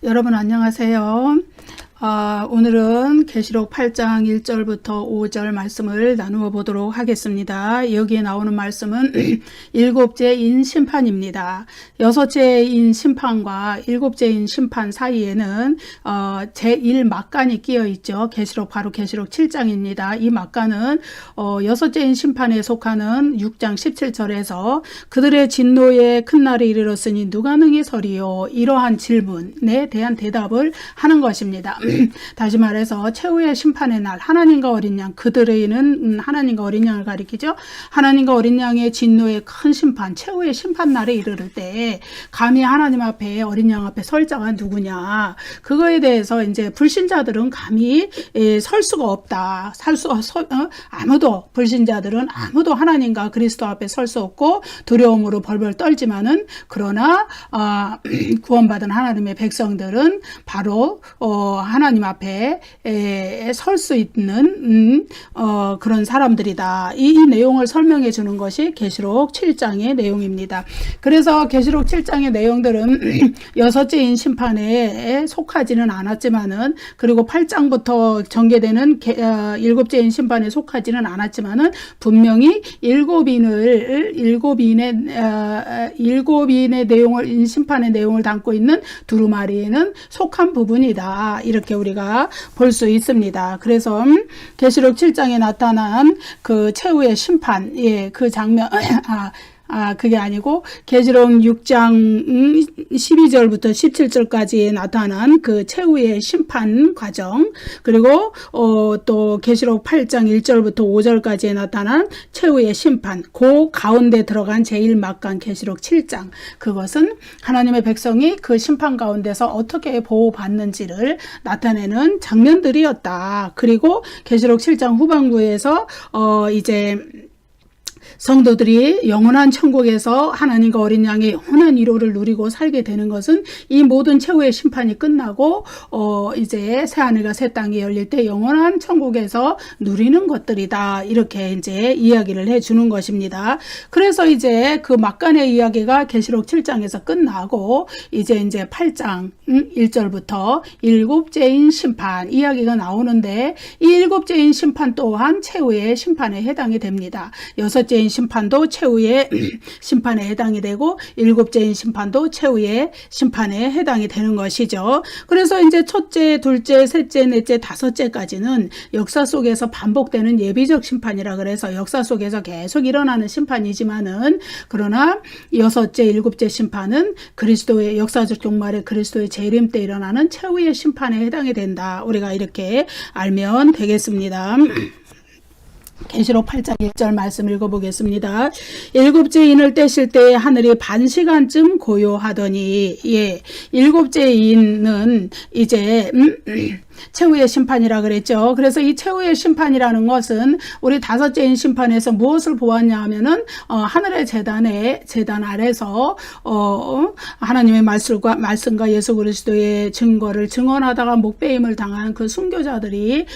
여러분 안녕하세요. 오늘은 계시록 8장 1절부터 5절 말씀을 나누어 보도록 하겠습니다. 여기에 나오는 말씀은 일곱째인 심판입니다. 여섯째인 심판과 일곱째인 심판 사이에는 제1막간이 끼어 있죠. 바로 계시록 7장입니다. 이 막간은 여섯째인 심판에 속하는 6장 17절에서 그들의 진노의 큰 날이 이르렀으니 누가 능히 서리요, 이러한 질문에 대한 대답을 하는 것입니다. 다시 말해서 최후의 심판의 날, 하나님과 어린 양, 그들의는 하나님과 어린 양을 가리키죠. 하나님과 어린 양의 진노의 큰 심판, 최후의 심판 날에 이르를 때 감히 하나님 앞에, 어린 양 앞에 설 자가 누구냐, 그거에 대해서 이제 불신자들은 감히 설 수가 없다. 아무도, 불신자들은 아무도 하나님과 그리스도 앞에 설 수 없고 두려움으로 벌벌 떨지만은, 그러나 구원받은 하나님의 백성들은 바로 하나님 앞에 설 수 있는 그런 사람들이다. 이 내용을 설명해 주는 것이 계시록 7장의 내용입니다. 그래서 계시록 7장의 내용들은 여섯째인 심판에 속하지는 않았지만은, 그리고 8장부터 전개되는 일곱째인 심판에 속하지는 않았지만은, 분명히 일곱인의 내용을, 심판의 내용을 담고 있는 두루마리에는 속한 부분이다. 이렇게 우리가 볼 수 있습니다. 그래서 계시록 7장에 나타난 그 최후의 심판, 그 장면, 그게 아니고 계시록 6장 12절부터 17절까지 나타난 그 최후의 심판 과정, 그리고 또 계시록 8장 1절부터 5절까지 나타난 최후의 심판, 그 가운데 들어간 제1막간 계시록 7장, 그것은 하나님의 백성이 그 심판 가운데서 어떻게 보호받는지를 나타내는 장면들이었다. 그리고 계시록 7장 후반부에서 이제 성도들이 영원한 천국에서 하나님과 어린 양의 영원한 위로를 누리고 살게 되는 것은 이 모든 최후의 심판이 끝나고 이제 새하늘과 새 땅이 열릴 때 영원한 천국에서 누리는 것들이다. 이렇게 이제 이야기를 해주는 것입니다. 그래서 이제 그 막간의 이야기가 계시록 7장에서 끝나고 이제 8장 1절부터 일곱째인 심판 이야기가 나오는데, 이 일곱째인 심판 또한 최후의 심판에 해당이 됩니다. 여섯째인 심판도 최후의 심판에 해당이 되고, 일곱째인 심판도 최후의 심판에 해당이 되는 것이죠. 그래서 이제 첫째, 둘째, 셋째, 넷째, 다섯째까지는 역사 속에서 반복되는 예비적 심판이라 그래서 역사 속에서 계속 일어나는 심판이지만은, 그러나 여섯째, 일곱째 심판은 그리스도의 역사적 종말의 그리스도의 재림 때 일어나는 최후의 심판에 해당이 된다. 우리가 이렇게 알면 되겠습니다. 계시록 8장 1절 말씀 읽어보겠습니다. 일곱째 인을 떼실 때 하늘이 반 시간쯤 고요하더니, 일곱째 인은 이제 최후의 심판이라 그랬죠. 그래서 이 최후의 심판이라는 것은 우리 다섯째인 심판에서 무엇을 보았냐 하면은 하늘의 재단 아래서 하나님의 말씀과 예수 그리스도의 증거를 증언하다가 목배임을 당한 그 순교자들이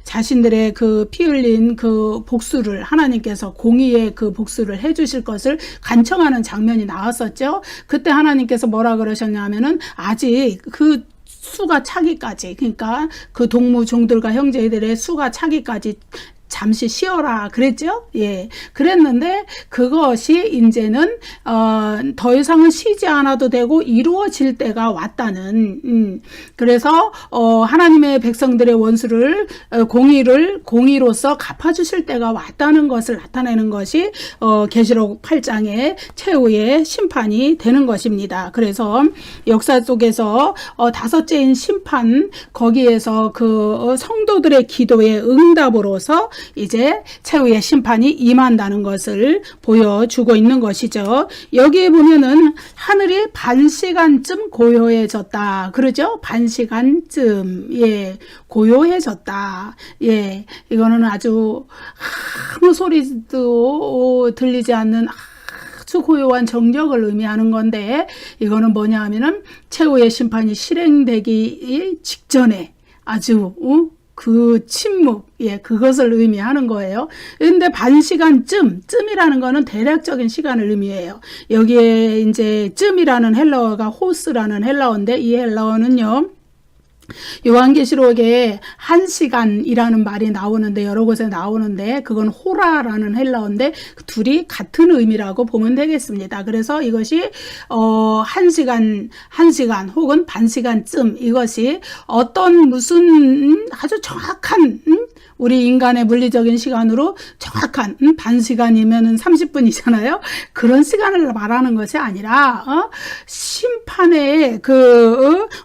자신들의 그 피 흘린 그 복수를, 하나님께서 공의의 그 복수를 해주실 것을 간청하는 장면이 나왔었죠. 그때 하나님께서 뭐라 그러셨냐 하면은, 아직 그 수가 차기까지, 그러니까 그 동무종들과 형제들의 수가 차기까지 잠시 쉬어라 그랬죠. 그랬는데 그것이 이제는 더 이상은 쉬지 않아도 되고 이루어질 때가 왔다는, 그래서 하나님의 백성들의 원수를 공의로서 갚아주실 때가 왔다는 것을 나타내는 것이 계시록 8장의 최후의 심판이 되는 것입니다. 그래서 역사 속에서 다섯째인 심판, 거기에서 그 성도들의 기도의 응답으로서 이제 최후의 심판이 임한다는 것을 보여주고 있는 것이죠. 여기에 보면은 하늘이 반 시간쯤 고요해졌다. 그러죠? 반 시간쯤, 고요해졌다. 이거는 아주 아무 소리도 들리지 않는 아주 고요한 정적을 의미하는 건데, 이거는 뭐냐 하면은 최후의 심판이 실행되기 직전에 아주 그 침묵, 예, 그것을 의미하는 거예요. 근데 쯤이라는 거는 대략적인 시간을 의미해요. 여기에 이제 쯤이라는 헬라어가 호스라는 헬라어인데, 이 헬라어는요, 요한계시록에 1시간이라는 말이 나오는데, 여러 곳에 나오는데, 그건 호라라는 헬라어인데 둘이 같은 의미라고 보면 되겠습니다. 그래서 이것이 1시간 혹은 반시간쯤, 이것이 어떤 무슨 아주 정확한 우리 인간의 물리적인 시간으로 정확한 반시간이면은 30분이잖아요. 그런 시간을 말하는 것이 아니라 심판의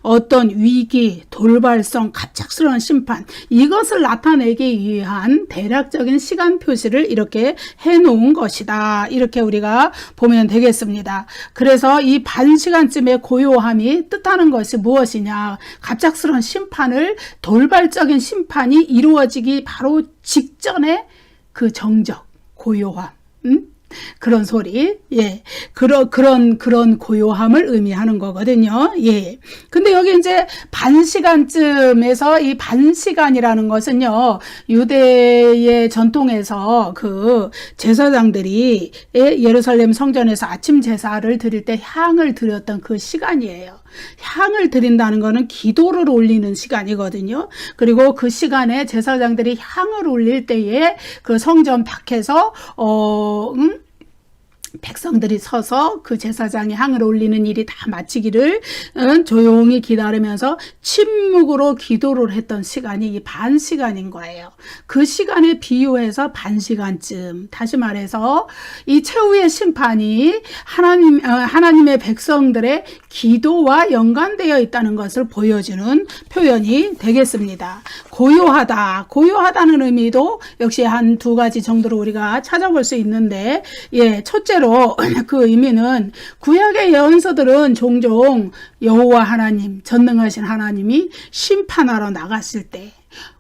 어떤 위기, 돌발성, 갑작스러운 심판, 이것을 나타내기 위한 대략적인 시간 표시를 이렇게 해놓은 것이다. 이렇게 우리가 보면 되겠습니다. 그래서 이 반시간쯤의 고요함이 뜻하는 것이 무엇이냐? 갑작스러운 심판을, 돌발적인 심판이 이루어지기 바로 직전에 그 정적, 고요함, 그런 소리, 예, 그런 고요함을 의미하는 거거든요. 예. 근데 여기 이제 반시간쯤에서 이 반시간이라는 것은요, 유대의 전통에서 그 제사장들이 예루살렘 성전에서 아침 제사를 드릴 때 향을 드렸던 그 시간이에요. 향을 드린다는 것은 기도를 올리는 시간이거든요. 그리고 그 시간에 제사장들이 향을 올릴 때에 그 성전 밖에서 백성들이 서서 그 제사장이 향을 올리는 일이 다 마치기를 조용히 기다리면서 침묵으로 기도를 했던 시간이 이 반시간인 거예요. 그 시간에 비유해서 반시간쯤, 다시 말해서 이 최후의 심판이 하나님의 백성들의 기도와 연관되어 있다는 것을 보여주는 표현이 되겠습니다. 고요하다는 의미도 역시 한 두 가지 정도로 우리가 찾아볼 수 있는데, 예, 첫째로 그 의미는 구약의 예언서들은 종종 여호와 하나님, 전능하신 하나님이 심판하러 나갔을 때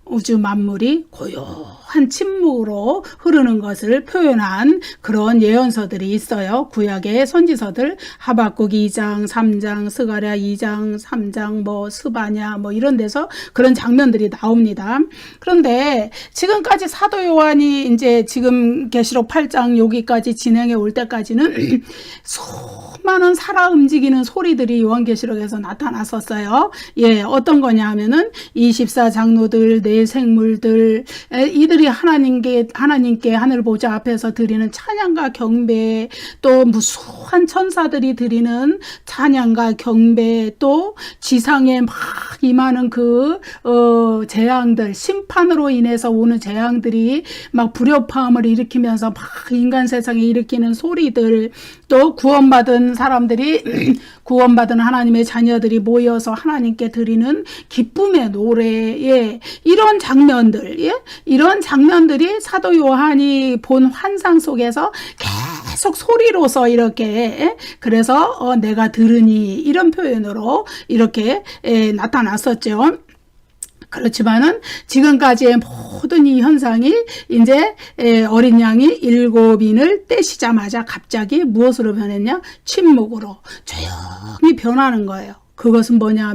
우주 만물이 고요한 침묵으로 흐르는 것을 표현한 그런 예언서들이 있어요. 구약의 선지서들, 하박국 2장, 3장, 스가랴 2장, 3장, 스바냐 이런 데서 그런 장면들이 나옵니다. 그런데 지금까지 사도 요한이 이제 지금 계시록 8장 여기까지 진행해 올 때까지는 수많은 살아 움직이는 소리들이 요한계시록에서 나타났었어요. 예, 어떤 거냐 하면은 24장로들, 네 생물들, 이들이 하나님께 하늘 보좌 앞에서 드리는 찬양과 경배, 또 무수한 천사들이 드리는 찬양과 경배, 또 지상에 막 임하는 재앙들, 심판으로 인해서 오는 재앙들이 막 불협화음을 일으키면서 막 인간 세상에 일으키는 소리들, 또 구원받은 사람들이 구원받은 하나님의 자녀들이 모여서 하나님께 드리는 기쁨의 노래에 이런 장면들, 예? 이런 장면들이 사도 요한이 본 환상 속에서 계속 소리로서 이렇게, 그래서 내가 들으니 이런 표현으로 이렇게 나타났었죠. 그렇지만은 지금까지의 모든 이 현상이 이제 어린 양이 7인을 떼시자마자 갑자기 무엇으로 변했냐? 침묵으로 조용히 변하는 거예요. 그것은 뭐냐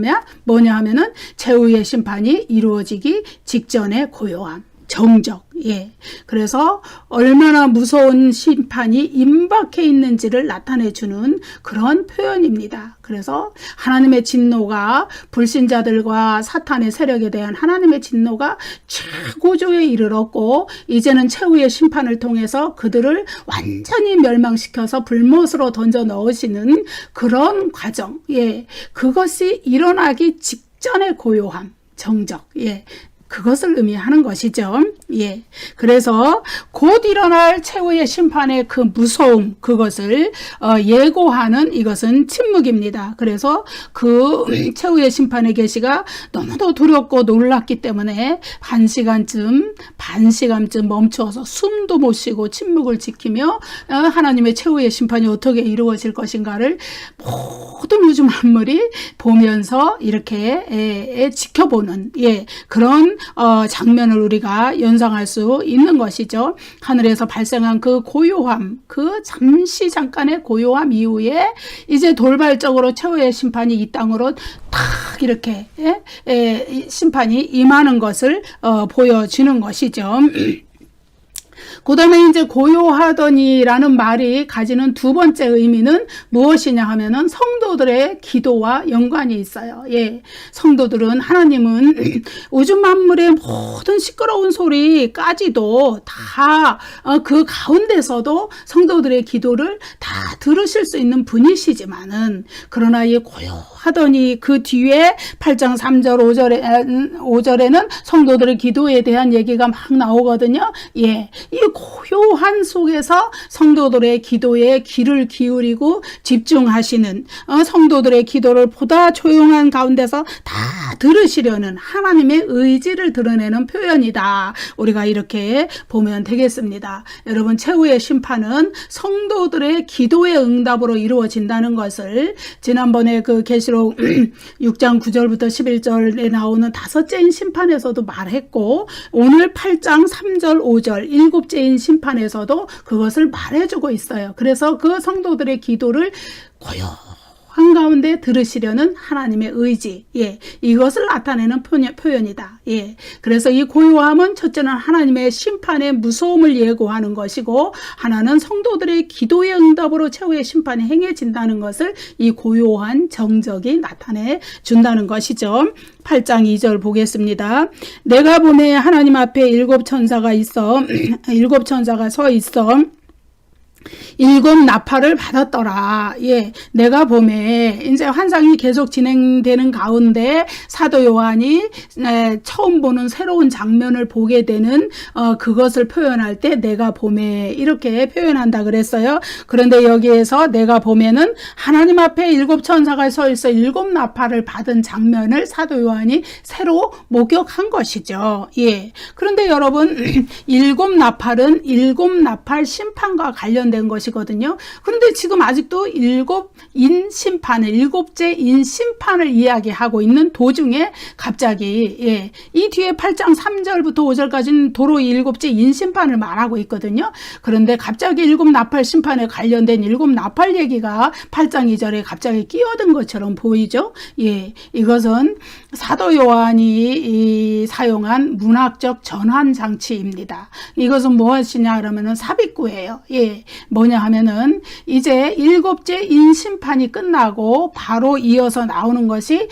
하면은 최후의 심판이 이루어지기 직전의 고요함, 정적. 예. 그래서 얼마나 무서운 심판이 임박해 있는지를 나타내 주는 그런 표현입니다. 그래서 하나님의 진노가, 불신자들과 사탄의 세력에 대한 하나님의 진노가 최고조에 이르렀고, 이제는 최후의 심판을 통해서 그들을 완전히 멸망시켜서 불못으로 던져 넣으시는 그런 과정. 예. 그것이 일어나기 직전의 고요함, 정적. 예. 그것을 의미하는 것이죠. 예. 그래서 곧 일어날 최후의 심판의 그 무서움, 그것을 예고하는 이것은 침묵입니다. 그래서 그 최후의 심판의 계시가 너무도 두렵고 놀랍기 때문에 반시간쯤 멈추어서 숨도 못 쉬고 침묵을 지키며 하나님의 최후의 심판이 어떻게 이루어질 것인가를 모든 우주 만물이 보면서 이렇게 지켜보는, 예, 그런 장면을 우리가 연상할 수 있는 것이죠. 하늘에서 발생한 그 고요함, 그 잠깐의 고요함 이후에 이제 돌발적으로 최후의 심판이 이 땅으로 탁 이렇게 심판이 임하는 것을 보여주는 것이죠. 그 다음에 이제 고요하더니라는 말이 가지는 두 번째 의미는 무엇이냐 하면은 성도들의 기도와 연관이 있어요. 예. 성도들은 하나님은 우주 만물의 모든 시끄러운 소리까지도 다 그 가운데서도 성도들의 기도를 다 들으실 수 있는 분이시지만은 그러나 이 고요하더니 그 뒤에 8장 3절 5절에는 성도들의 기도에 대한 얘기가 막 나오거든요. 예. 이 고요한 속에서 성도들의 기도에 귀를 기울이고 집중하시는 성도들의 기도를 보다 조용한 가운데서 다 들으시려는 하나님의 의지를 드러내는 표현이다. 우리가 이렇게 보면 되겠습니다. 여러분, 최후의 심판은 성도들의 기도의 응답으로 이루어진다는 것을 지난번에 그 계시록 6장 9절부터 11절에 나오는 다섯째인 심판에서도 말했고, 오늘 8장 3절 5절 일곱째인 심판에서도 그것을 말해주고 있어요. 그래서 그 성도들의 기도를 고요한 가운데 들으시려는 하나님의 의지, 예, 이것을 나타내는 표현이다. 예, 그래서 이 고요함은 첫째는 하나님의 심판의 무서움을 예고하는 것이고, 하나는 성도들의 기도의 응답으로 최후의 심판이 행해진다는 것을 이 고요한 정적이 나타내 준다는 것이죠. 8장 2절 보겠습니다. 내가 보매 하나님 앞에 일곱 천사가 서 있어 일곱 나팔을 받았더라. 예, 내가 보매 이제 환상이 계속 진행되는 가운데 사도 요한이 처음 보는 새로운 장면을 보게 되는 그것을 표현할 때 내가 보매 이렇게 표현한다 그랬어요. 그런데 여기에서 내가 보매는 하나님 앞에 일곱 천사가 서 있어 일곱 나팔을 받은 장면을 사도 요한이 새로 목격한 것이죠. 예. 그런데 여러분, 일곱 나팔은 일곱 나팔 심판과 관련된 것이거든요. 그런데 지금 아직도 일곱째 인 심판을 이야기하고 있는 도중에 갑자기 이 뒤에 8장 3절부터 5절까지는 도로 일곱째 인 심판을 말하고 있거든요. 그런데 갑자기 일곱 나팔 심판에 관련된 일곱 나팔 얘기가 8장 2절에 갑자기 끼어든 것처럼 보이죠. 예, 이것은 사도 요한이 사용한 문학적 전환 장치입니다. 이것은 무엇이냐 그러면은 삽입구예요. 예, 뭐냐 하면은 이제 일곱째 인심판이 끝나고 바로 이어서 나오는 것이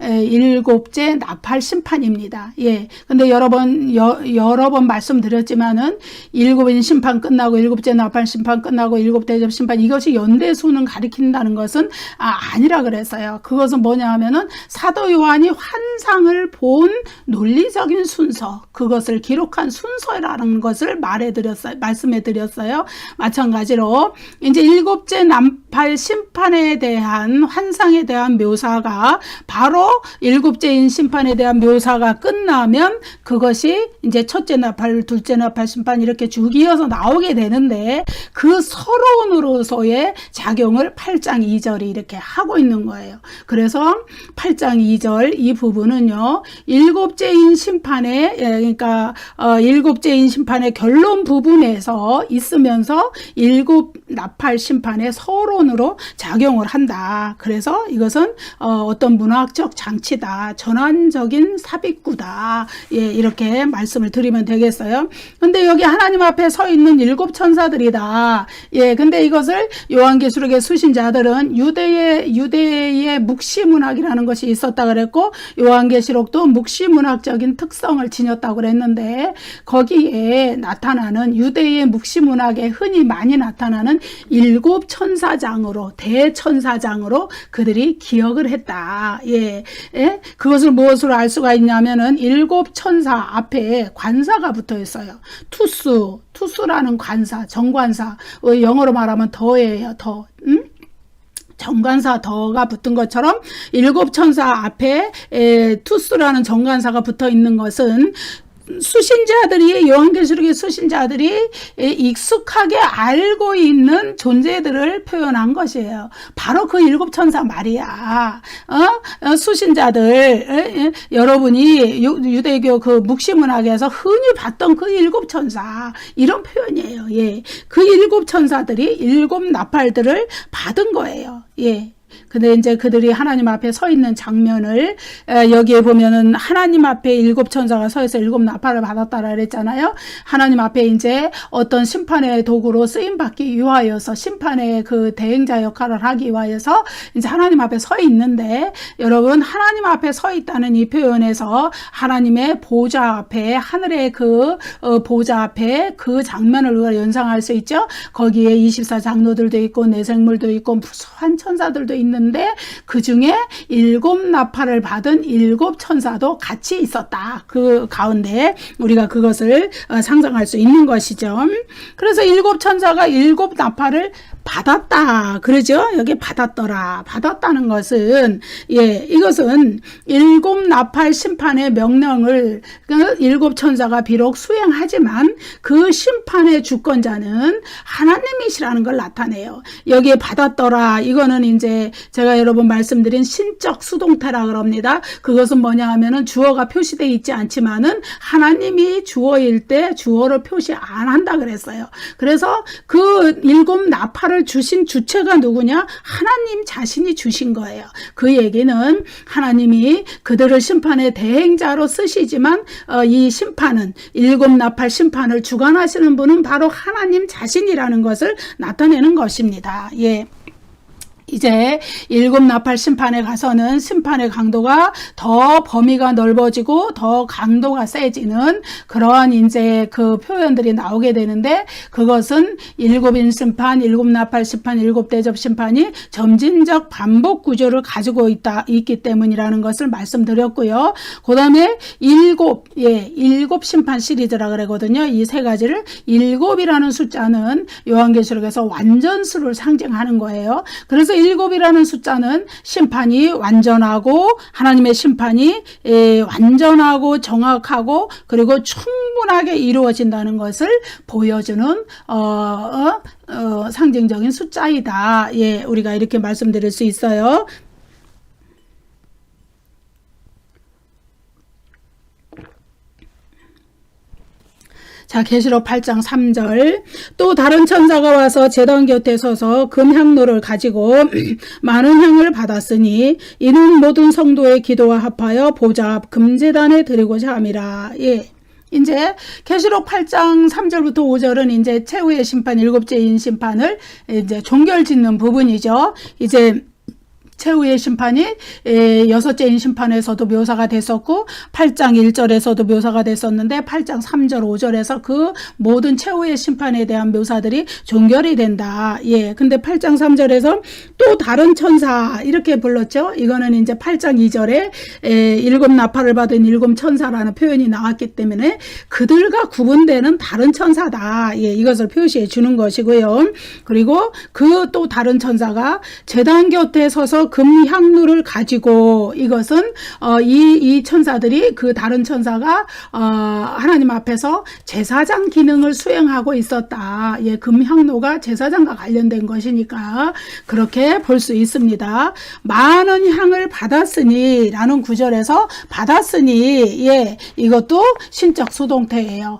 일곱째 나팔 심판입니다. 예. 근데 여러 번 말씀드렸지만은 일곱인 심판 끝나고 일곱째 나팔 심판 끝나고 일곱 대접 심판, 이것이 연대수는 가리킨다는 것은 아니라 그랬어요. 그것은 뭐냐 하면은 사도 요한이 환상을 본 논리적인 순서, 그것을 기록한 순서라는 것을 말씀해 드렸어요. 마찬가지로 이제 일곱째 나팔 심판에 대한 환상에 대한 묘사가 바로 일곱째인 심판에 대한 묘사가 끝나면 그것이 이제 첫째 나팔, 둘째 나팔 심판 이렇게 쭉 이어서 나오게 되는데, 그 서론으로서의 작용을 8장 2절이 이렇게 하고 있는 거예요. 그래서 8장 2절 이 부분은요, 일곱째인 심판의 일곱째인 심판의 결론 부분에서 있으면서 일곱 나팔 심판의 서론으로 작용을 한다. 그래서 이것은 어떤 문학적 장치다, 전환적인 삽입구다. 예, 이렇게 말씀을 드리면 되겠어요. 근데 여기 하나님 앞에 서 있는 일곱 천사들이다. 예, 근데 이것을 요한계시록의 수신자들은 유대의 묵시문학이라는 것이 있었다 그랬고, 요한계시록도 묵시문학적인 특성을 지녔다고 그랬는데, 거기에 나타나는 유대의 묵시문학에 흔히 많이 나타나는 일곱 천사장으로, 대천사장으로 그들이 기억을 했다. 예. 예? 그것을 무엇으로 알 수가 있냐면은 일곱 천사 앞에 관사가 붙어 있어요. 투수라는 관사, 정관사, 영어로 말하면 더예요. 더. 정관사 더가 붙은 것처럼 일곱 천사 앞에 투스라는 정관사가 붙어 있는 것은 수신자들이, 요한계시록의 수신자들이 익숙하게 알고 있는 존재들을 표현한 것이에요. 바로 그 일곱 천사 말이야. 수신자들, 여러분이 유대교 그 묵시문학에서 흔히 봤던 그 일곱 천사, 이런 표현이에요. 예. 그 일곱 천사들이 일곱 나팔들을 받은 거예요. 예. 근데 이제 그들이 하나님 앞에 서 있는 장면을 여기에 보면은 하나님 앞에 7천사가 서 있어 7나팔을 받았다라 그랬잖아요. 하나님 앞에 이제 어떤 심판의 도구로 쓰임 받기 위하여서 심판의 그 대행자 역할을 하기 위하여서 이제 하나님 앞에 서 있는데, 여러분 하나님 앞에 서 있다는 이 표현에서 하나님의 보좌 앞에, 하늘의 그 보좌 앞에 그 장면을 우리가 연상할 수 있죠. 거기에 24장로들도 있고 내생물도 있고 무수한 천사들도 있는데 그 중에 7나팔을 받은 7천사도 같이 있었다. 그 가운데 우리가 그것을 상상할 수 있는 것이죠. 그래서 7천사가 7나팔을 받았다. 그러죠? 여기 받았더라. 받았다는 것은, 이것은 7나팔 심판의 명령을 7천사가 비록 수행하지만 그 심판의 주권자는 하나님이시라는 걸 나타내요. 여기에 받았더라. 이거는 이제 제가 여러분 말씀드린 신적 수동태라 그럽니다. 그것은 뭐냐 하면은 주어가 표시되어 있지 않지만은 하나님이 주어일 때 주어를 표시 안 한다 그랬어요. 그래서 그 7나팔을 주신 주체가 누구냐? 하나님 자신이 주신 거예요. 그 얘기는 하나님이 그들을 심판의 대행자로 쓰시지만 이 심판은 7나팔 심판을 주관하시는 분은 바로 하나님 자신이라는 것을 나타내는 것입니다. 이제 7나팔 심판에 가서는 심판의 강도가 더 범위가 넓어지고 더 강도가 세지는 그러한 이제 그 표현들이 나오게 되는데, 그것은 7인 심판, 7나팔 심판, 7대접 심판이 점진적 반복 구조를 가지고 있기 때문이라는 것을 말씀드렸고요. 그 다음에 7 심판 시리즈라 그러거든요. 이 세 가지를 7이라는 숫자는 요한계시록에서 완전수를 상징하는 거예요. 그래서 7이라는 숫자는 심판이 완전하고, 하나님의 심판이 완전하고 정확하고 그리고 충분하게 이루어진다는 것을 보여주는 상징적인 숫자이다. 우리가 이렇게 말씀드릴 수 있어요. 자, 계시록 8장 3절. 또 다른 천사가 와서 제단 곁에 서서 금향로를 가지고 많은 향을 받았으니 이는 모든 성도의 기도와 합하여 보좌 앞 금제단에 드리고자 함이라. 이제 계시록 8장 3절부터 5절은 이제 최후의 심판, 7제인 심판을 이제 종결짓는 부분이죠. 이제 최후의 심판이 6제인 심판에서도 묘사가 됐었고 8장 1절에서도 묘사가 됐었는데 8장 3절 5절에서 그 모든 최후의 심판에 대한 묘사들이 종결이 된다. 근데 8장 3절에서 또 다른 천사 이렇게 불렀죠. 이거는 이제 8장 2절에 7나팔을 받은 7천사라는 표현이 나왔기 때문에 그들과 구분되는 다른 천사다. 이것을 표시해 주는 것이고요. 그리고 그 또 다른 천사가 제단 곁에 서서 금향루를 가지고, 이것은 이 천사들이, 그 다른 천사가 하나님 앞에서 제사장 기능을 수행하고 있었다. 금향로가 제사장과 관련된 것이니까 그렇게 볼 수 있습니다. 많은 향을 받았으니 라는 구절에서 받았으니, 이것도 신적 수동태예요.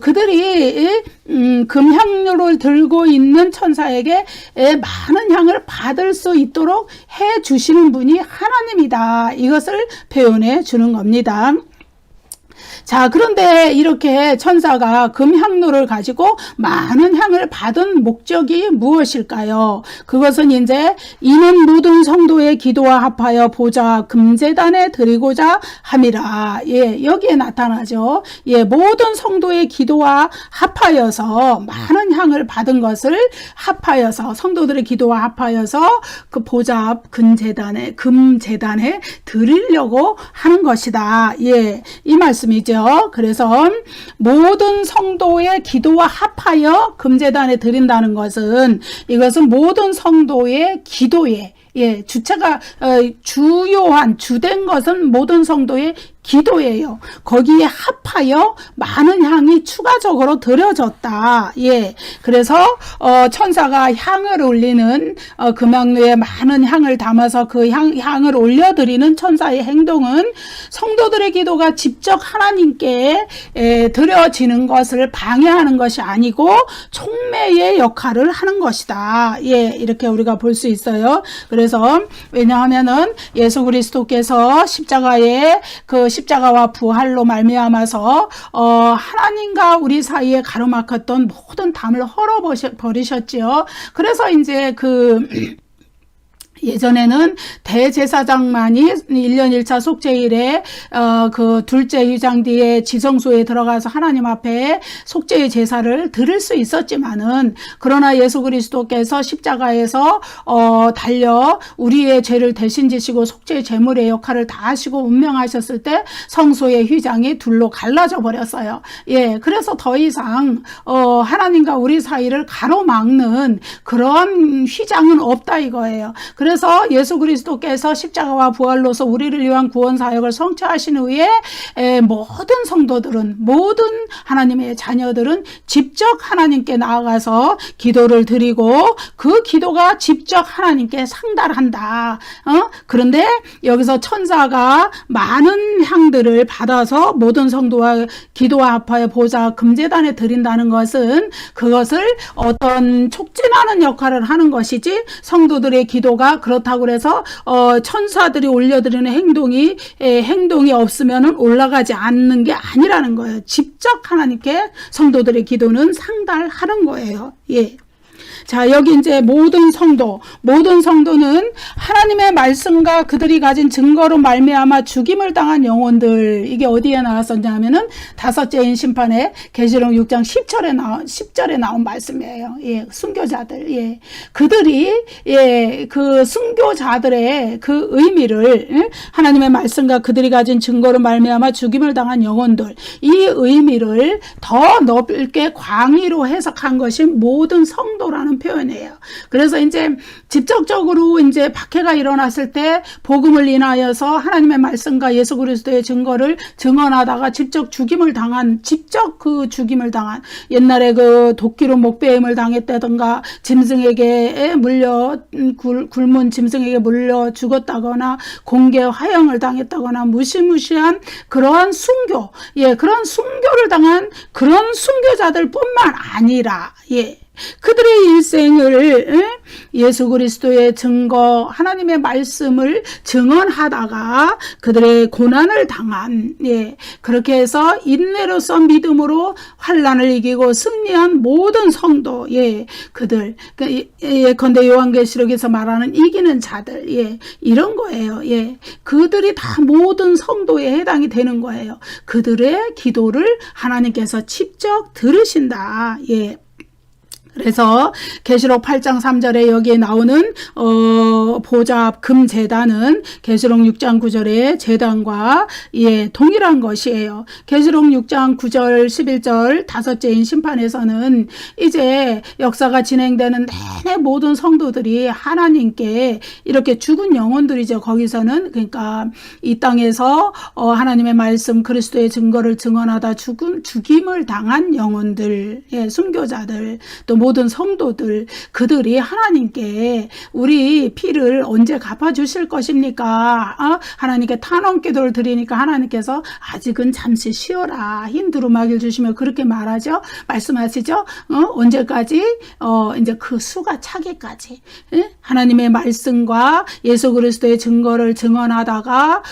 그들이 금향로를 들고 있는 천사에게 많은 향을 받을 수 있도록 해 주시는 분이 하나님이다. 이것을 표현해 주는 겁니다. 자, 그런데 이렇게 천사가 금향로를 가지고 많은 향을 받은 목적이 무엇일까요? 그것은 이제 이는 모든 성도의 기도와 합하여 보좌 금제단에 드리고자 함이라. 여기에 나타나죠. 모든 성도의 기도와 합하여서 많은 향을 받은 것을 합하여서, 성도들의 기도와 합하여서 그 보좌 앞 금제단에 드리려고 하는 것이다. 이 말씀이죠. 그래서 모든 성도의 기도와 합하여 금제단에 드린다는 것은, 이것은 모든 성도의 기도에, 주체가 주요한 주된 것은 모든 성도의 기도예요. 거기에 합하여 많은 향이 추가적으로 드려졌다. 예. 그래서 천사가 향을 올리는 금향루에 많은 향을 담아서 그 향을 올려드리는 천사의 행동은 성도들의 기도가 직접 하나님께 드려지는 것을 방해하는 것이 아니고 촉매의 역할을 하는 것이다. 예, 이렇게 우리가 볼 수 있어요. 그래서 왜냐하면은 예수 그리스도께서 십자가와 부활로 말미암아서 하나님과 우리 사이에 가로막혔던 모든 담을 헐어버리셨지요. 그래서 이제 예전에는 대제사장만이 1년 1차 속죄일에 그 둘째 휴장 뒤에 지성소에 들어가서 하나님 앞에 속죄의 제사를 드릴 수 있었지만은, 그러나 예수 그리스도께서 십자가에서 달려 우리의 죄를 대신 지시고 속죄의 제물의 역할을 다 하시고 운명하셨을 때 성소의 휘장이 둘로 갈라져 버렸어요. 예, 그래서 더 이상 하나님과 우리 사이를 가로막는 그런 휘장은 없다 이거예요. 그래서 예수 그리스도께서 십자가와 부활로서 우리를 위한 구원 사역을 성취하신 후에 모든 성도들은, 모든 하나님의 자녀들은 직접 하나님께 나아가서 기도를 드리고 그 기도가 직접 하나님께 상달한다. 그런데 여기서 천사가 많은 향들을 받아서 모든 성도와 기도와 합하여 보좌 금제단에 드린다는 것은 그것을 어떤 촉진하는 역할을 하는 것이지, 성도들의 기도가 그렇다고 해서 천사들이 올려드리는 행동이 없으면 올라가지 않는 게 아니라는 거예요. 직접 하나님께 성도들의 기도는 상달하는 거예요. 예. 자, 여기 이제 모든 성도는 하나님의 말씀과 그들이 가진 증거로 말미암아 죽임을 당한 영혼들, 이게 어디에 나왔었냐면은 다섯째인 심판에 계시록 6장 10절에 나온 말씀이에요. 예, 순교자들. 예. 그들이 그 순교자들의 그 의미를, 하나님의 말씀과 그들이 가진 증거로 말미암아 죽임을 당한 영혼들, 이 의미를 더 넓게 광의로 해석한 것이 모든 성도라는 표현이에요. 그래서 이제 직접적으로 이제 박해가 일어났을 때 복음을 인하여서 하나님의 말씀과 예수 그리스도의 증거를 증언하다가 직접 죽임을 당한, 옛날에 그 도끼로 목베임을 당했다든가 짐승에게 굶은 짐승에게 물려 죽었다거나 공개 화형을 당했다거나 무시무시한 그러한 순교, 그런 순교를 당한 그런 순교자들뿐만 아니라, 그들의 일생을 예수 그리스도의 증거, 하나님의 말씀을 증언하다가 그들의 고난을 당한, 그렇게 해서 인내로서 믿음으로 환난을 이기고 승리한 모든 성도, 그들, 예컨대 요한계시록에서 말하는 이기는 자들, 이런 거예요. 그들이 다 모든 성도에 해당이 되는 거예요. 그들의 기도를 하나님께서 직접 들으신다. 그래서 계시록 8장 3절에 여기에 나오는 보좌 앞 금제단은 계시록 6장 9절의 제단과 동일한 것이에요. 계시록 6장 9절 11절 다섯째인 심판에서는 이제 역사가 진행되는 내내 모든 성도들이 하나님께, 이렇게 죽은 영혼들이죠. 거기서는, 그러니까 이 땅에서 하나님의 말씀 그리스도의 증거를 증언하다 죽임을 당한 영혼들, 순교자들, 또 모든 성도들, 그들이 하나님께 우리 피를 언제 갚아주실 것입니까? 하나님께 탄원 기도를 드리니까 하나님께서 아직은 잠시 쉬어라, 흰 두루마기를 주시며 그렇게 말씀하시죠. 언제까지? 이제 그 수가 차기까지. 하나님의 말씀과 예수 그리스도의 증거를 증언하다가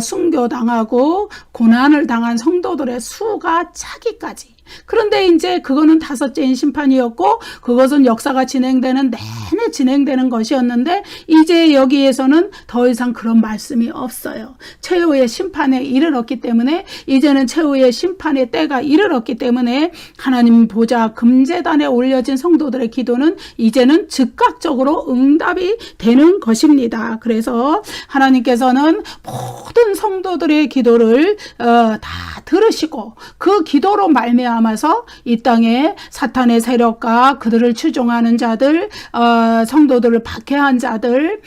순교당하고 고난을 당한 성도들의 수가 차기까지. 그런데 이제 그거는 다섯째인 심판이었고, 그것은 역사가 진행되는 내내 진행되는 것이었는데, 이제 여기에서는 더 이상 그런 말씀이 없어요. 최후의 심판에 이르렀기 때문에, 이제는 최후의 심판의 때가 이르렀기 때문에 하나님 보좌 금제단에 올려진 성도들의 기도는 이제는 즉각적으로 응답이 되는 것입니다. 그래서 하나님께서는 모든 성도들의 기도를 다 들으시고 그 기도로 말미암아 말미암아서 이 땅에 사탄의 세력과 그들을 추종하는 자들, 성도들을 박해한 자들,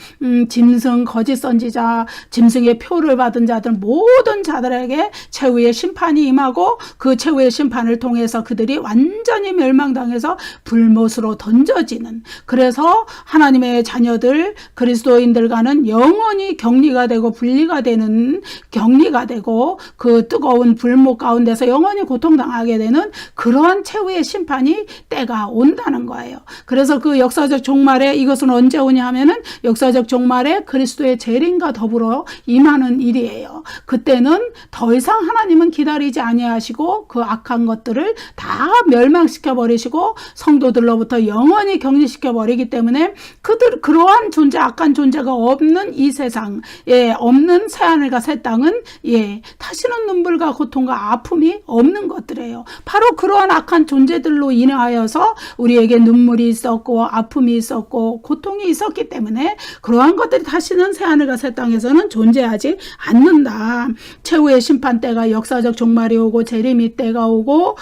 짐승, 거짓 선지자, 짐승의 표를 받은 자들, 모든 자들에게 최후의 심판이 임하고 그 최후의 심판을 통해서 그들이 완전히 멸망당해서 불못으로 던져지는, 그래서 하나님의 자녀들 그리스도인들과는 영원히 격리가 되고 분리가 되는, 격리가 되고 그 뜨거운 불못 가운데서 영원히 고통당하게 되는 그러한 최후의 심판이 때가 온다는 거예요. 그래서 그 역사적 종말에, 이것은 언제 오냐 하면은 역사적 종말에 그리스도의 재림과 더불어 임하는 일이에요. 그때는 더 이상 하나님은 기다리지 아니하시고 그 악한 것들을 다 멸망시켜 버리시고 성도들로부터 영원히 격리시켜 버리기 때문에 그러한 존재, 악한 존재가 없는 이 세상에 없는 새하늘과 새 땅은 다시는 눈물과 고통과 아픔이 없는 것들이에요. 바로 그러한 악한 존재들로 인하여서 우리에게 눈물이 있었고 아픔이 있었고 고통이 있었기 때문에 그러한 것들이 다시는 새하늘과 새 땅에서는 존재하지 않는다. 최후의 심판 때가, 역사적 종말이 오고 재림이 때가 오고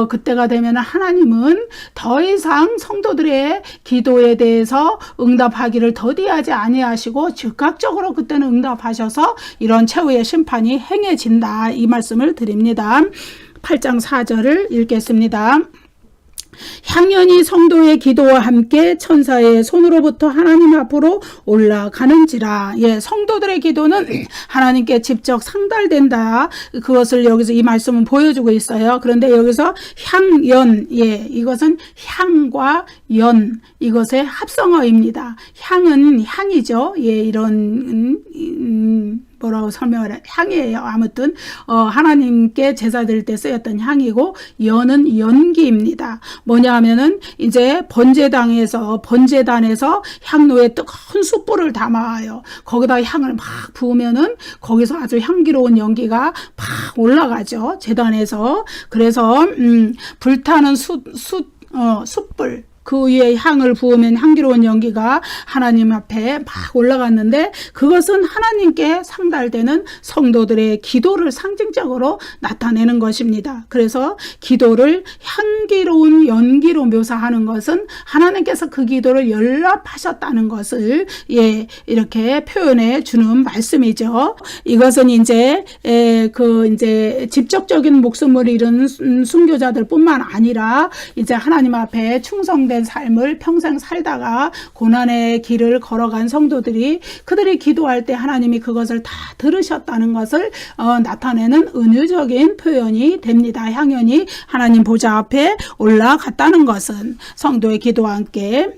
그때가 되면 하나님은 더 이상 성도들의 기도에 대해서 응답하기를 더디하지 아니하시고 즉각적으로 그때는 응답하셔서 이런 최후의 심판이 행해진다, 이 말씀을 드립니다. 8장 4절을 읽겠습니다. 향연이 성도의 기도와 함께 천사의 손으로부터 하나님 앞으로 올라가는지라. 성도들의 기도는 하나님께 직접 상달된다. 그것을 여기서 이 말씀은 보여주고 있어요. 그런데 여기서 향연, 이것은 향과 연, 이것의 합성어입니다. 향은 향이죠. 이런 뭐라고 설명을 해? 향이에요. 아무튼 하나님께 제사 드릴 때 쓰였던 향이고, 연은 연기입니다. 뭐냐 하면은 이제 번제단에서 향로에 뜨거운 숯불을 담아요. 거기다 향을 막 부으면은 거기서 아주 향기로운 연기가 막 올라가죠, 제단에서. 그래서 불타는 숯불, 그 위에 향을 부으면 향기로운 연기가 하나님 앞에 막 올라갔는데, 그것은 하나님께 상달되는 성도들의 기도를 상징적으로 나타내는 것입니다. 그래서 기도를 향기로운 연기로 묘사하는 것은 하나님께서 그 기도를 연락하셨다는 것을 이렇게 표현해 주는 말씀이죠. 이것은 이제 직접적인 목숨을 잃은 순교자들뿐만 아니라 이제 하나님 앞에 충성된 삶을 평생 살다가 고난의 길을 걸어간 성도들이, 그들이 기도할 때 하나님이 그것을 다 들으셨다는 것을 나타내는 은유적인 표현이 됩니다. 향연이 하나님 보좌 앞에 올라갔다는 것은 성도의 기도와 함께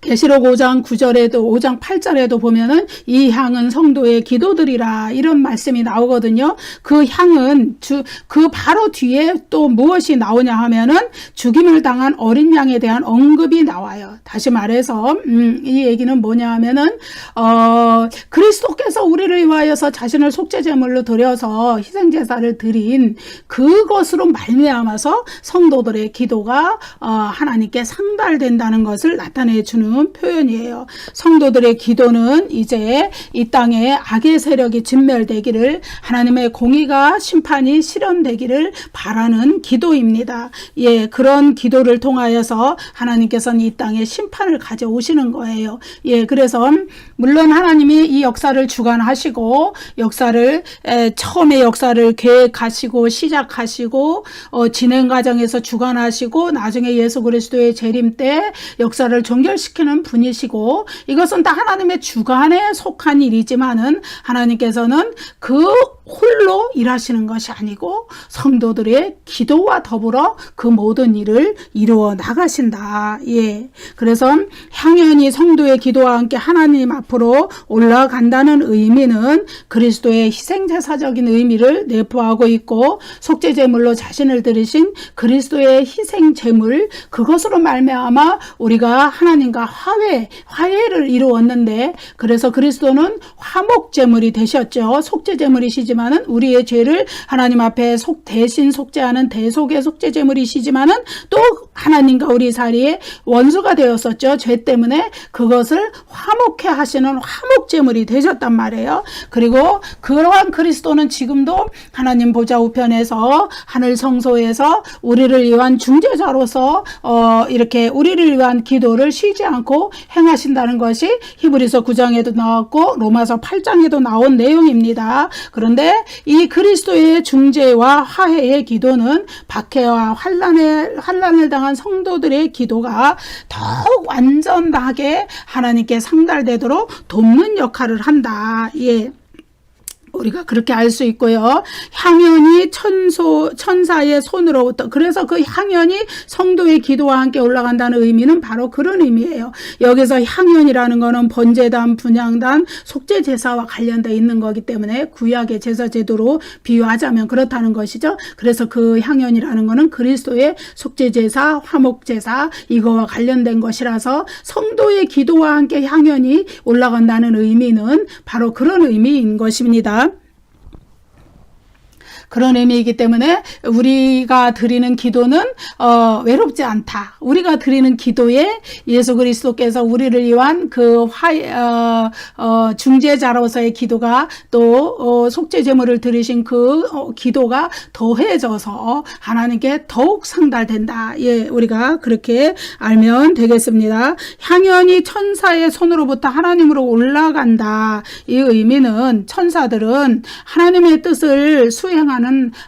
계시록 5장 9절에도 5장 8절에도 보면은 이 향은 성도의 기도들이라, 이런 말씀이 나오거든요. 그 향은 그 바로 뒤에 또 무엇이 나오냐 하면은 죽임을 당한 어린 양에 대한 언급이 나와요. 다시 말해서 이 얘기는 뭐냐 하면은 그리스도께서 우리를 위하여서 자신을 속죄제물로 드려서 희생제사를 드린 그것으로 말미암아서 성도들의 기도가 하나님께 상달된다는 것을 나타내 주는 표현이에요. 성도들의 기도는 이제 이 땅에 악의 세력이 진멸되기를, 하나님의 공의가 심판이 실현되기를 바라는 기도입니다. 그런 기도를 통하여서 하나님께서는 이 땅에 심판을 가져오시는 거예요. 그래서 물론 하나님이 이 역사를 주관하시고 처음에 역사를 계획하시고 시작하시고 진행 과정에서 주관하시고 나중에 예수 그리스도의 재림 때 역사를 종결시키는 분이시고, 이것은 다 하나님의 주관에 속한 일이지만은 하나님께서는 그 홀로 일하시는 것이 아니고 성도들의 기도와 더불어 그 모든 일을 이루어 나가신다. 그래서 향연이 성도의 기도와 함께 하나님 앞으로 올라간다는 의미는 그리스도의 희생제사적인 의미를 내포하고 있고, 속죄제물로 자신을 드리신 그리스도의 희생제물, 그것으로 말미암아 우리가 하나님과 화해를 이루었는데, 그래서 그리스도는 화목제물이 되셨죠. 속죄제물이시지만은 우리의 죄를 하나님 앞에 대신 속죄하는 대속의 속죄제물이시지만은 또 하나님과 우리 사이에 원수가 되었었죠. 죄 때문에 그것을 화목해 하시는 화목제물이 되셨단 말이에요. 그리고 그러한 그리스도는 지금도 하나님 보좌 우편에서 하늘 성소에서 우리를 위한 중재자로서 이렇게 우리를 위한 기도를 쉬지 않고 행하신다는 것이 히브리서 9장에도 나왔고 로마서 8장에도 나온 내용입니다. 그런데 이 그리스도의 중재와 화해의 기도는 박해와 환난을 당한 성도들의 기도가 더욱 완전하게 하나님께 상달되도록 돕는 역할을 한다. 예. 우리가 그렇게 알 수 있고요. 향연이 천사의 손으로부터, 그래서 그 향연이 성도의 기도와 함께 올라간다는 의미는 바로 그런 의미예요. 여기서 향연이라는 거는 번제단, 분향단, 속죄제사와 관련되어 있는 거기 때문에 구약의 제사 제도로 비유하자면 그렇다는 것이죠. 그래서 그 향연이라는 거는 그리스도의 속죄제사, 화목제사 이거와 관련된 것이라서 성도의 기도와 함께 향연이 올라간다는 의미는 바로 그런 의미인 것입니다. 그런 의미이기 때문에 우리가 드리는 기도는 외롭지 않다. 우리가 드리는 기도에 예수 그리스도께서 우리를 위한 그 중재자로서의 기도가 또 속죄제물을 드리신 그 기도가 더해져서 하나님께 더욱 상달된다. 예, 우리가 그렇게 알면 되겠습니다. 향연이 천사의 손으로부터 하나님으로 올라간다. 이 의미는 천사들은 하나님의 뜻을 수행하는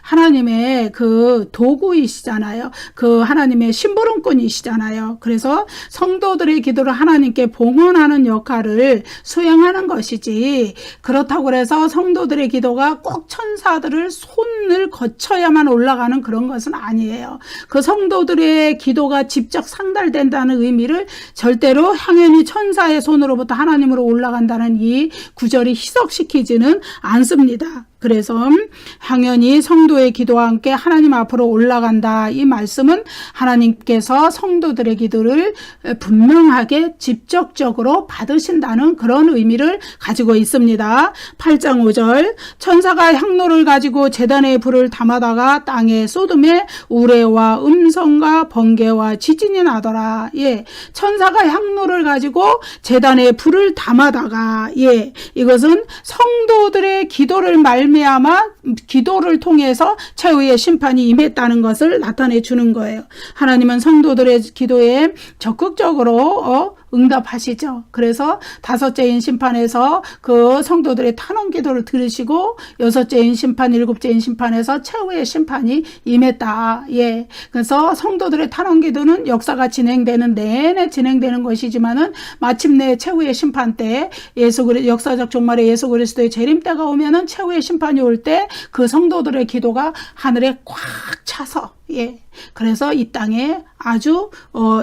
하나님의 그 도구이시잖아요. 그 하나님의 심부름꾼이시잖아요. 그래서 성도들의 기도를 하나님께 봉헌하는 역할을 수행하는 것이지, 그렇다고 해서 성도들의 기도가 꼭 천사들을 손을 거쳐야만 올라가는 그런 것은 아니에요. 그 성도들의 기도가 직접 상달된다는 의미를 절대로 향연이 천사의 손으로부터 하나님으로 올라간다는 이 구절이 희석시키지는 않습니다. 그래서 향연이 성도의 기도와 함께 하나님 앞으로 올라간다. 이 말씀은 하나님께서 성도들의 기도를 분명하게 직접적으로 받으신다는 그런 의미를 가지고 있습니다. 8장 5절 천사가 향로를 가지고 제단에 불을 담아다가 땅에 쏟음에 우레와 음성과 번개와 지진이 나더라. 예, 천사가 향로를 가지고 제단에 불을 담아다가, 예, 이것은 성도들의 기도를 말미암아 기도를 통해서 최후의 심판이 임했다는 것을 나타내 주는 거예요. 하나님은 성도들의 기도에 적극적으로 응답하시죠. 그래서 다섯째인 심판에서 그 성도들의 탄원 기도를 들으시고 여섯째인 심판, 일곱째인 심판에서 최후의 심판이 임했다. 예. 그래서 성도들의 탄원 기도는 역사가 진행되는 내내 진행되는 것이지만은 마침내 최후의 심판 때 역사적 종말에 예수 그리스도의 재림 때가 오면은 최후의 심판이 올 때 그 성도들의 기도가 하늘에 꽉 차서, 예. 그래서 이 땅에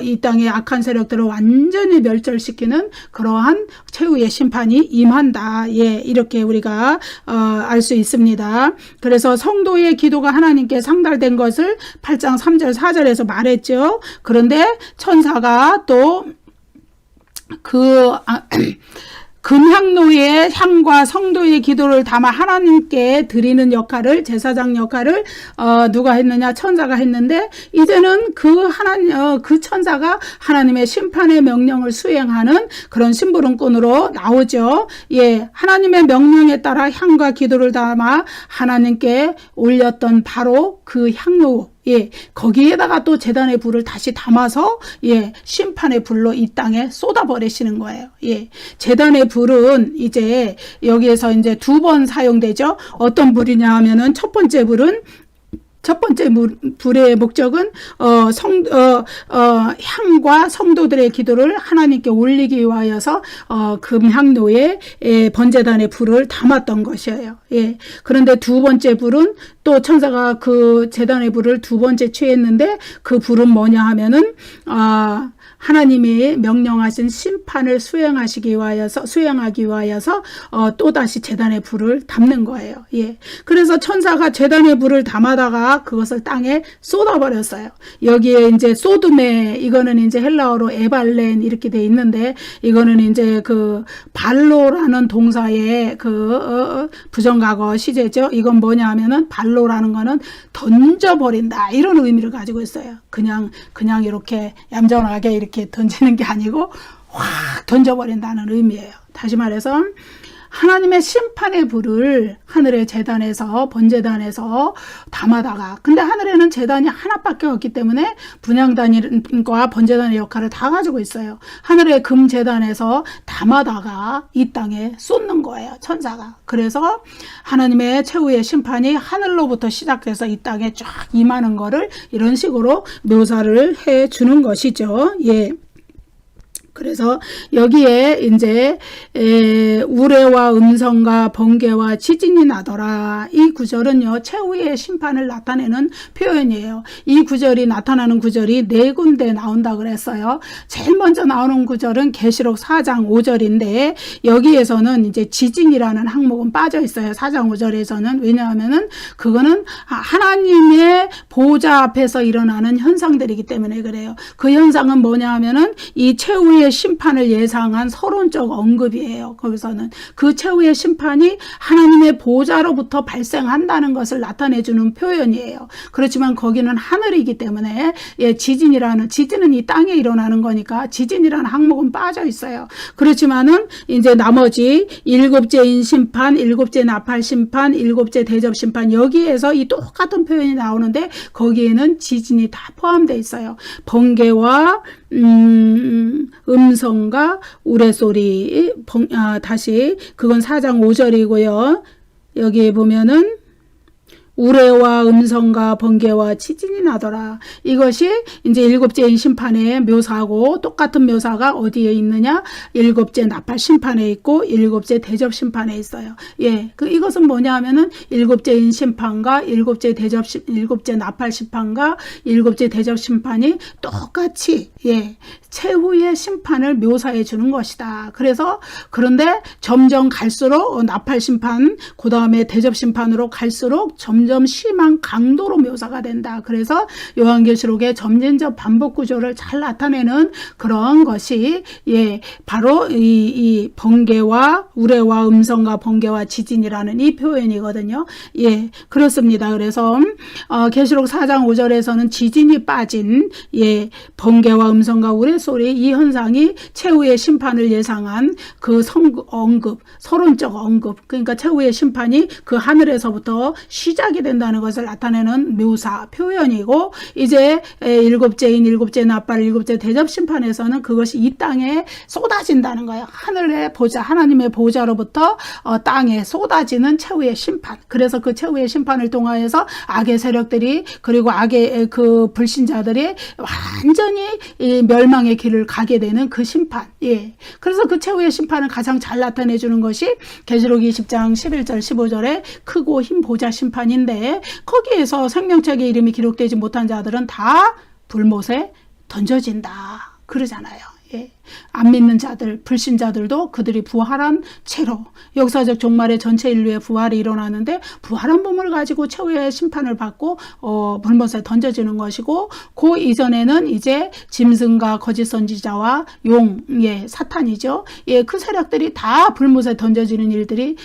이 땅의 악한 세력들을 완전히 멸절시키는 그러한 최후의 심판이 임한다. 예, 이렇게 우리가 알 수 있습니다. 그래서 성도의 기도가 하나님께 상달된 것을 8장 3절 4절에서 말했죠. 그런데 천사가 또 금향로의 향과 성도의 기도를 담아 하나님께 드리는 역할을, 제사장 역할을 누가 했느냐? 천사가 했는데, 이제는 그 천사가 하나님의 심판의 명령을 수행하는 그런 심부름꾼으로 나오죠. 예, 하나님의 명령에 따라 향과 기도를 담아 하나님께 올렸던 바로 그 향로, 예, 거기에다가 또 제단의 불을 다시 담아서, 예, 심판의 불로 이 땅에 쏟아버리시는 거예요. 예, 제단의 불은 이제 여기에서 이제 두 번 사용되죠. 어떤 불이냐 하면은 첫 번째 불의 목적은 향과 성도들의 기도를 하나님께 올리기 위하여서 금향로에 번제단의 불을 담았던 것이에요. 예. 그런데 두 번째 불은 또 천사가 그 제단의 불을 두 번째 취했는데 그 불은 뭐냐 하면은 하나님이 명령하신 심판을 수행하기 위하여서 또다시 제단의 불을 담는 거예요. 예. 그래서 천사가 제단의 불을 담아다가 그것을 땅에 쏟아버렸어요. 여기에 이제 소돔에, 이거는 이제 헬라어로 에발렌 이렇게 돼 있는데, 이거는 이제 그 발로라는 동사의 그 부정과거 시제죠. 이건 뭐냐 하면은 발로라는 거는 던져버린다, 이런 의미를 가지고 있어요. 그냥 이렇게 얌전하게 이렇게 던지는 게 아니고 확 던져버린다는 의미예요. 다시 말해서 하나님의 심판의 불을 하늘의 제단에서, 번제단에서 담아다가, 근데 하늘에는 제단이 하나밖에 없기 때문에 분향단과 번제단의 역할을 다 가지고 있어요. 하늘의 금제단에서 담아다가 이 땅에 쏟는 거예요, 천사가. 그래서 하나님의 최후의 심판이 하늘로부터 시작해서 이 땅에 쫙 임하는 거를 이런 식으로 묘사를 해 주는 것이죠. 예. 그래서 여기에 이제 우레와 음성과 번개와 지진이 나더라. 이 구절은요, 최후의 심판을 나타내는 표현이에요. 이 구절이 나타나는 구절이 네 군데 나온다 그랬어요. 제일 먼저 나오는 구절은 계시록 4장 5절인데 여기에서는 이제 지진이라는 항목은 빠져 있어요. 4장 5절에서는. 왜냐하면은 그거는 하나님의 보좌 앞에서 일어나는 현상들이기 때문에 그래요. 그 현상은 뭐냐 하면은 이 최후의 심판을 예상한 서론적 언급이에요. 거기서는 그 최후의 심판이 하나님의 보좌로부터 발생한다는 것을 나타내주는 표현이에요. 그렇지만 거기는 하늘이기 때문에 지진은 이 땅에 일어나는 거니까 지진이라는 항목은 빠져 있어요. 그렇지만은 이제 나머지 일곱째인 심판, 일곱째 나팔 심판, 일곱째 대접 심판, 여기에서 이 똑같은 표현이 나오는데 거기에는 지진이 다 포함되어 있어요. 번개와 음성과 우레소리, 다시 그건 4장 5절이고요. 여기 보면은 우레와 음성과 번개와 지진이 나더라. 이것이 이제 일곱째인 심판의 묘사고, 똑같은 묘사가 어디에 있느냐? 일곱째 나팔 심판에 있고 일곱째 대접 심판에 있어요. 예, 이것은 뭐냐 하면은 일곱째인 심판과 일곱째 나팔 심판과 일곱째 대접 심판이 똑같이 최후의 심판을 묘사해 주는 것이다. 그런데 점점 갈수록 나팔 심판, 그 다음에 대접 심판으로 갈수록 점점 심한 강도로 묘사가 된다. 그래서 요한계시록의 점진적 반복 구조를 잘 나타내는 그런 것이 바로 이 번개와 우레와 음성과 번개와 지진이라는 이 표현이거든요. 그렇습니다. 그래서 계시록 4장 5절에서는 지진이 빠진 번개와 음성과 우레 소리, 이 현상이 최후의 심판을 예상한 그 서론적 언급, 그러니까 최후의 심판이 그 하늘에서부터 시작이 된다는 것을 나타내는 묘사, 표현이고, 이제 일곱째인 일곱째 나팔, 일곱째 대접 심판에서는 그것이 이 땅에 쏟아진다는 거예요. 하늘의 보좌, 하나님의 보좌로부터 땅에 쏟아지는 최후의 심판. 그래서 그 최후의 심판을 통하여서 악의 세력들이, 그리고 악의 그 불신자들이 완전히 멸망의 길을 가게 되는 그 심판. 그래서 그 최후의 심판을 가장 잘 나타내 주는 것이 계시록 20장 11절 15절의 크고 흰 보좌 심판인데, 거기에서 생명책의 이름이 기록되지 못한 자들은 다 불못에 던져진다 그러잖아요. 안 믿는 자들, 불신자들도 그들이 부활한 채로 역사적 종말의 전체 인류의 부활이 일어나는데, 부활한 몸을 가지고 최후의 심판을 받고 불못에 던져지는 것이고, 그 이전에는 이제 짐승과 거짓 선지자와 용, 사탄이죠. 그 세력들이 다 불못에 던져지는 일들이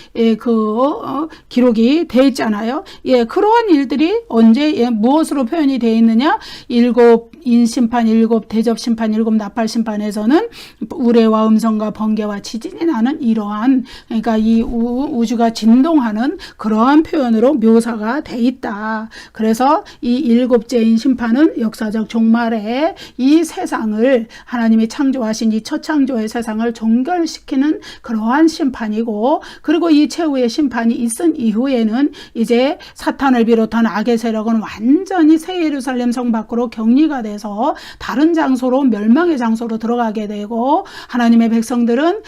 기록이 돼 있잖아요. 그러한 일들이 언제 무엇으로 표현이 되어 있느냐? 일곱 인심판, 일곱 대접 심판, 일곱 나팔 심판에서는 우레와 음성과 번개와 지진이 나는 이러한, 그러니까 이 우주가 진동하는 그러한 표현으로 묘사가 돼 있다. 그래서 이 일곱째인 심판은 역사적 종말에 이 세상을, 하나님이 창조하신 이 첫 창조의 세상을 종결시키는 그러한 심판이고, 그리고 이 최후의 심판이 있은 이후에는 이제 사탄을 비롯한 악의 세력은 완전히 새 예루살렘 성 밖으로 격리가 돼서 다른 장소로, 멸망의 장소로 들어가게 돼요. 되고, 하나님의 백성들은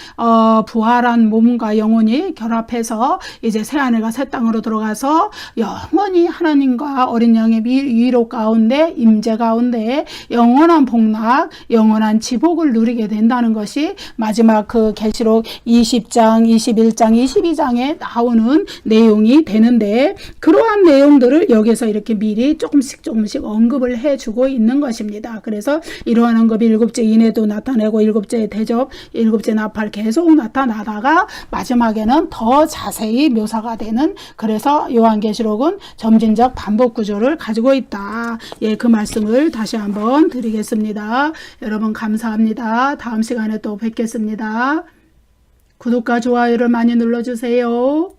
부활한 몸과 영혼이 결합해서 이제 새하늘과 새 땅으로 들어가서 영원히 하나님과 어린 양의 위로 가운데, 임재 가운데 영원한 복락, 영원한 지복을 누리게 된다는 것이 마지막 그 계시록 20장, 21장, 22장에 나오는 내용이 되는데, 그러한 내용들을 여기서 이렇게 미리 조금씩 언급을 해주고 있는 것입니다. 그래서 이러한 언급이 일곱째 인해도 나타내고 일곱째 대접, 일곱째 나팔 계속 나타나다가 마지막에는 더 자세히 묘사가 되는, 그래서 요한계시록은 점진적 반복 구조를 가지고 있다. 예, 그 말씀을 다시 한번 드리겠습니다. 여러분 감사합니다. 다음 시간에 또 뵙겠습니다. 구독과 좋아요를 많이 눌러주세요.